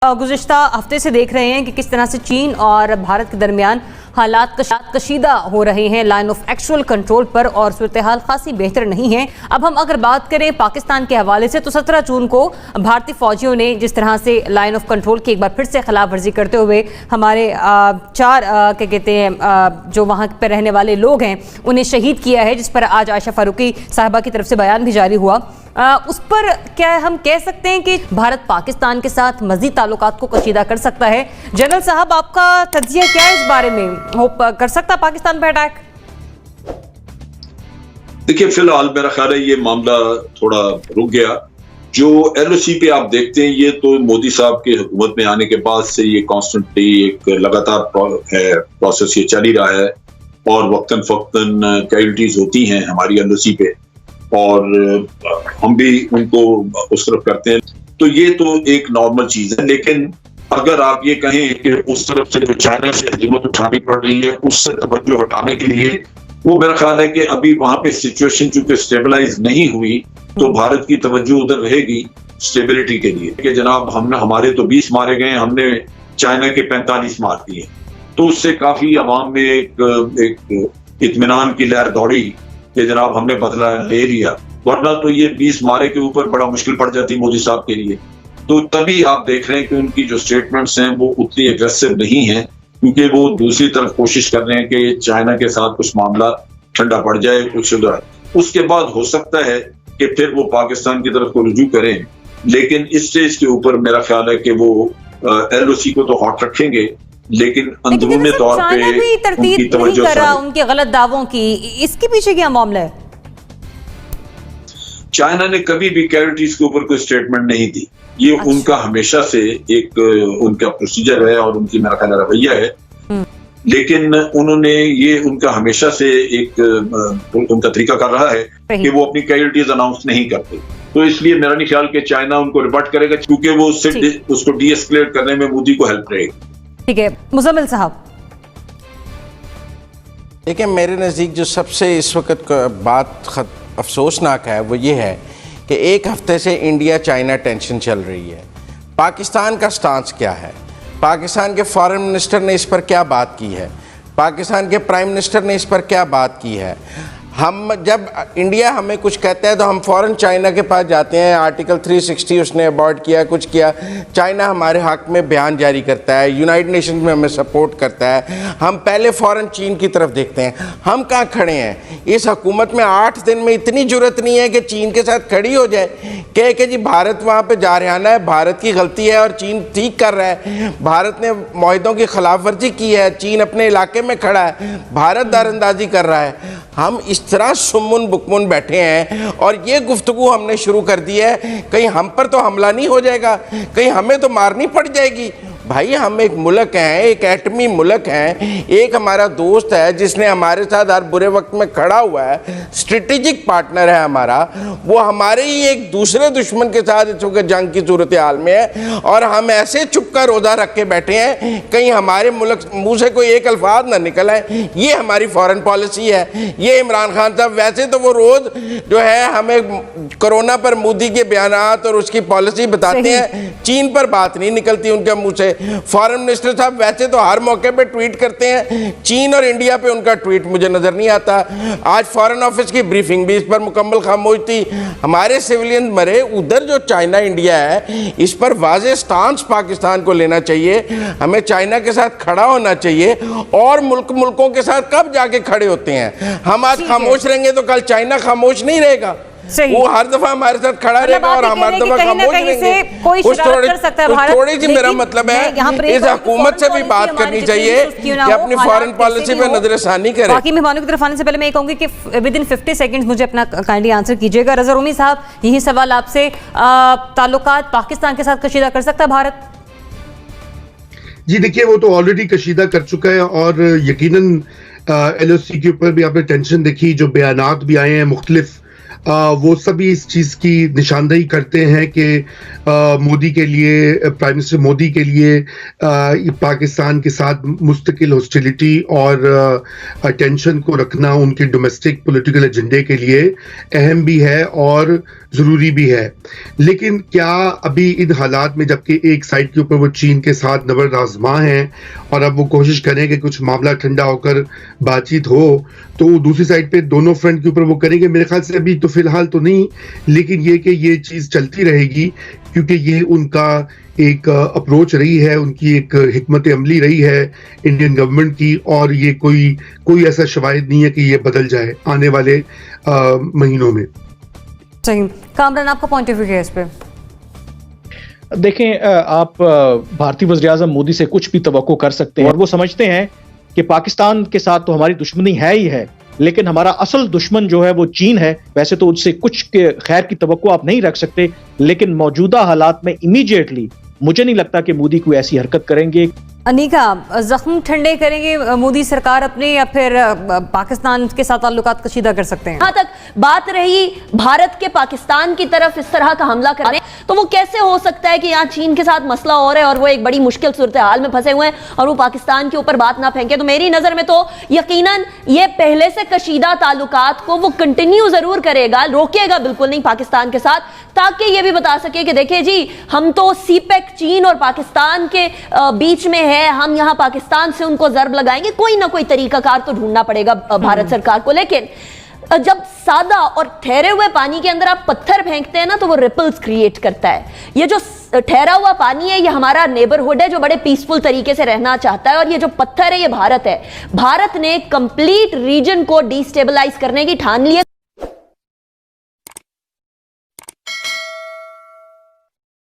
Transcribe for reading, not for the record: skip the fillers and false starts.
गुज़िश्ता हफ्ते से देख रहे हैं कि किस तरह से चीन और भारत के दरमियान हालात कशीदा हो रहे हैं लाइन ऑफ एक्चुअल कंट्रोल पर, और सूरत हाल खासी बेहतर नहीं है। अब हम अगर बात करें पाकिस्तान के हवाले से, तो 17 जून को भारतीय फौजियों ने जिस तरह से लाइन ऑफ कंट्रोल की एक बार फिर से खिलाफ वर्जी करते हुए हमारे चार क्या कहते हैं जो वहाँ पर रहने वाले लोग हैं उन्हें शहीद किया है, जिस पर आज आयशा फारूकी साहिबा की तरफ से बयान भी जारी हुआ। उस पर क्या हम कह सकते हैं कि भारत पाकिस्तान के साथ मजीद ताल्लुकात को कशीदा कर सकता है? जनरल साहब, आपका तज्जिया क्या है इस बारे में? कर सकता पाकिस्तान पर अटैक? देखिए, फिलहाल मेरा ख्याल है ये मामला थोड़ा रुक गया। जो LOC पे आप देखते हैं, ये तो मोदी साहब के हुकूमत में आने के बाद से ये कॉन्स्टेंटली एक लगातार प्रोसेस ये चल ही रहा है, और वक्तन फक्तन कैजुअल्टीज होती हैं हमारी LOC पे, और हम भी उनको उस तरफ करते हैं। तो ये तो एक नॉर्मल चीज है। लेकिन अगर आप ये कहें कि उस तरफ से जो चाइना से हिम्मत उठानी पड़ रही है, उससे तवज्जो हटाने के लिए, वो मेरा ख्याल है कि अभी वहां पे सिचुएशन चूंकि स्टेबलाइज नहीं हुई, तो भारत की तवज्जो उधर रहेगी स्टेबिलिटी के लिए कि जनाब हमारे तो 20 मारे गए, हमने चाइना के 45 मार दिए। तो उससे काफी अवाम में एक इत्मीनान की लहर दौड़ी कि जनाब हमने बदला ले लिया, वरना तो ये 20 मारे के ऊपर बड़ा मुश्किल पड़ जाती मोदी साहब के लिए। तो तभी आप देख रहे हैं कि उनकी जो स्टेटमेंट्स हैं वो उतनी एग्रेसिव नहीं है, क्योंकि वो दूसरी तरफ कोशिश कर रहे हैं कि चाइना के साथ कुछ मामला ठंडा पड़ जाए, कुछ उसके बाद हो सकता है कि फिर वो पाकिस्तान की तरफ को रुजू करें। लेकिन इस स्टेज के ऊपर मेरा ख्याल है कि वो LOC को तो हॉट रखेंगे, लेकिन अंदरूनी तौर पे उनकी तवज्जो उनके गलत दावों की, इसके पीछे क्या मामला है? चाइना ने कभी भी कैजुअल्टीज के ऊपर कोई स्टेटमेंट नहीं दी। ये उनका हमेशा से एक उनका प्रोसीजर है और उनकी मेरा ख्याल रवैया है। लेकिन उन्होंने ये उनका हमेशा से एक उनका तरीका कर रहा है कि वो अपनी कैजुअल्टीज अनाउंस नहीं करते। तो इसलिए मेरा नहीं ख्याल कि चाइना उनको रिपोर्ट करेगा, क्योंकि वो उसको डीएस्केलेट करने में मोदी को हेल्प रहेगी। ठीक है, मुजम्मिल साहब। देखिए, मेरे नज़दीक जो सबसे इस वक्त बात अफसोसनाक है वो ये है कि एक हफ्ते से इंडिया चाइना टेंशन चल रही है। पाकिस्तान का स्टांस क्या है? पाकिस्तान के फॉरेन मिनिस्टर ने इस पर क्या बात की है? पाकिस्तान के प्राइम मिनिस्टर ने इस पर क्या बात की है? हम जब इंडिया हमें कुछ कहता है तो हम फ़ौरन चाइना के पास जाते हैं, आर्टिकल 360 उसने अबॉर्ड किया, कुछ किया। चाइना हमारे हक़ में बयान जारी करता है, यूनाइटेड नेशन में हमें सपोर्ट करता है, हम पहले फ़ौरन चीन की तरफ देखते हैं। हम कहाँ खड़े हैं? इस हुकूमत में 8 दिन में इतनी ज़रूरत नहीं है कि चीन के साथ खड़ी हो जाए, कह के जी भारत वहाँ पर जारहाना है, भारत की गलती है और चीन ठीक कर रहा है, भारत ने मुआहदों की खिलाफ वर्जी की है, चीन अपने इलाके में खड़ा है, भारत दारंदाजी कर रहा है। हम इस तरह सुमुन बुकमुन बैठे हैं और ये गुफ्तगू हमने शुरू कर दी है, कहीं हम पर तो हमला नहीं हो जाएगा, कहीं हमें तो मारनी पड़ जाएगी। भाई, हम एक मुल्क हैं, एक एटमी मुल्क हैं, एक हमारा दोस्त है जिसने हमारे साथ हर बुरे वक्त में खड़ा हुआ है, स्ट्रेटेजिक पार्टनर है हमारा, वो हमारे ही एक दूसरे दुश्मन के साथ इस वक्त जंग की सूरत हाल में है, और हम ऐसे चुप का रोज़ा रख के बैठे हैं कहीं हमारे मुल्क मुँह से कोई एक अल्फाज ना निकल आए। ये हमारी फॉरेन पॉलिसी है। ये इमरान खान साहब वैसे तो वो रोज़ जो है हमें कोरोना पर मोदी के बयानात और उसकी पॉलिसी बताते हैं, चीन पर बात नहीं निकलती उनके मुँह से। फॉरेन मिनिस्टर साहब वैसे तो हर मौके पे ट्वीट करते हैं, चीन और इंडिया पे उनका ट्वीट मुझे नजर नहीं आता। आज फॉरेन ऑफिस की ब्रीफिंग भी इस पर मुकम्मल खामोश थी। हमारे सिविलियन मरे, उधर जो चाइना इंडिया है इस पर वाज़ेह स्टांस पाकिस्तान को लेना चाहिए। हमें चाइना के साथ खड़ा होना चाहिए, और मुल्कों के साथ कब जाके खड़े होते हैं। हम आज खामोश रहेंगे तो कल चाइना खामोश नहीं रहेगा, वो हर दफा हमारे साथ खड़ा रहेगा और हम हर दफा खामोश रहेंगे। थोड़ी सी मेरा मतलब है इस हुकूमत से भी बात करनी चाहिए कि अपनी फॉरेन पॉलिसी पे नजरसानी करे। बाकी मेहमानों की तरफ आने से पहले मैं ये कहूंगी कि विद इन 50 सेकंड्स मुझे अपना काइंडली आंसर कीजिएगा। रज़ा रूमी साहब, यही सवाल आपसे, ताल्लुकात पाकिस्तान के साथ कशीदा कर सकता है भारत? जी देखिए, वो तो ऑलरेडी कशीदा कर चुका है, और यकीनन LOC के ऊपर भी आपने टेंशन देखी, जो बयानात भी आए हैं मुख्तलिफ, वो सभी इस चीज़ की निशानदेही करते हैं कि मोदी के लिए, प्राइम मिनिस्टर मोदी के लिए पाकिस्तान के साथ मुस्तकिल हॉस्टिलिटी और टेंशन को रखना उनके डोमेस्टिक पॉलिटिकल एजेंडे के लिए अहम भी है, और जरूरी भी है। लेकिन क्या अभी इन हालात में, जबकि एक साइड के ऊपर वो चीन के साथ नबर आजमा है और अब वो कोशिश करें कि कुछ मामला ठंडा होकर बातचीत हो, तो दूसरी साइड पे दोनों फ्रंट के ऊपर वो करेंगे? मेरे ख्याल से अभी तो फिलहाल तो नहीं, लेकिन ये कि ये चीज चलती रहेगी, क्योंकि ये उनका एक अप्रोच रही है, उनकी एक हिकमत अमली रही है इंडियन गवर्नमेंट की, और ये कोई ऐसा शवाहिद नहीं है कि ये बदल जाए आने वाले महीनों में। सही। कामरान, आपका पॉइंट ऑफ व्यू है इस पे? देखें, आप भारतीय वज़ीर-ए-आज़म मोदी से कुछ भी तवक्को कर सकते हैं और वो समझते हैं कि पाकिस्तान के साथ तो हमारी दुश्मनी है ही है, लेकिन हमारा असल दुश्मन जो है वो चीन है। वैसे तो उससे कुछ के खैर की तवक्को आप नहीं रख सकते, लेकिन मौजूदा हालात में इमीडिएटली मुझे नहीं लगता कि मोदी कोई ऐसी हरकत करेंगे। अनीका, जख्म ठंडे करेंगे मोदी सरकार अपने, या फिर पाकिस्तान के साथ ताल्लुकात कशीदा कर सकते हैं? जहां तक बात रही भारत के पाकिस्तान की तरफ इस तरह का हमला करने, तो वो कैसे हो सकता है कि यहाँ चीन के साथ मसला हो रहा है और वो एक बड़ी मुश्किल सूरत हाल में फंसे हुए हैं और वो पाकिस्तान के ऊपर बात ना फेंके? तो मेरी नजर में तो यकीनन ये पहले से कशीदा ताल्लुकात को वो कंटिन्यू जरूर करेगा, रोकेगा बिल्कुल नहीं पाकिस्तान के साथ, ताकि ये भी बता सके कि देखिए जी, हम तो सीपेक चीन और पाकिस्तान के बीच में है, हम यहां पाकिस्तान से उनको जर्ब लगाएंगे। कोई ना कोई तरीकाकार तो ढूंढना पड़ेगा भारत सरकार को। लेकिन जब सादा और ठहरे हुए पानी के अंदर आप पत्थर फेंकते हैं ना, तो वो रिपल्स क्रिएट करता है। ये जो ठहरा हुआ पानी है, ये हमारा नेबरहुड है जो बड़े पीसफुल तरीके से रहना चाहता है, और ये जो पत्थर है ये भारत है। भारत ने कंप्लीट रीजन को डिस्टेबलाइज करने की ठान ली है।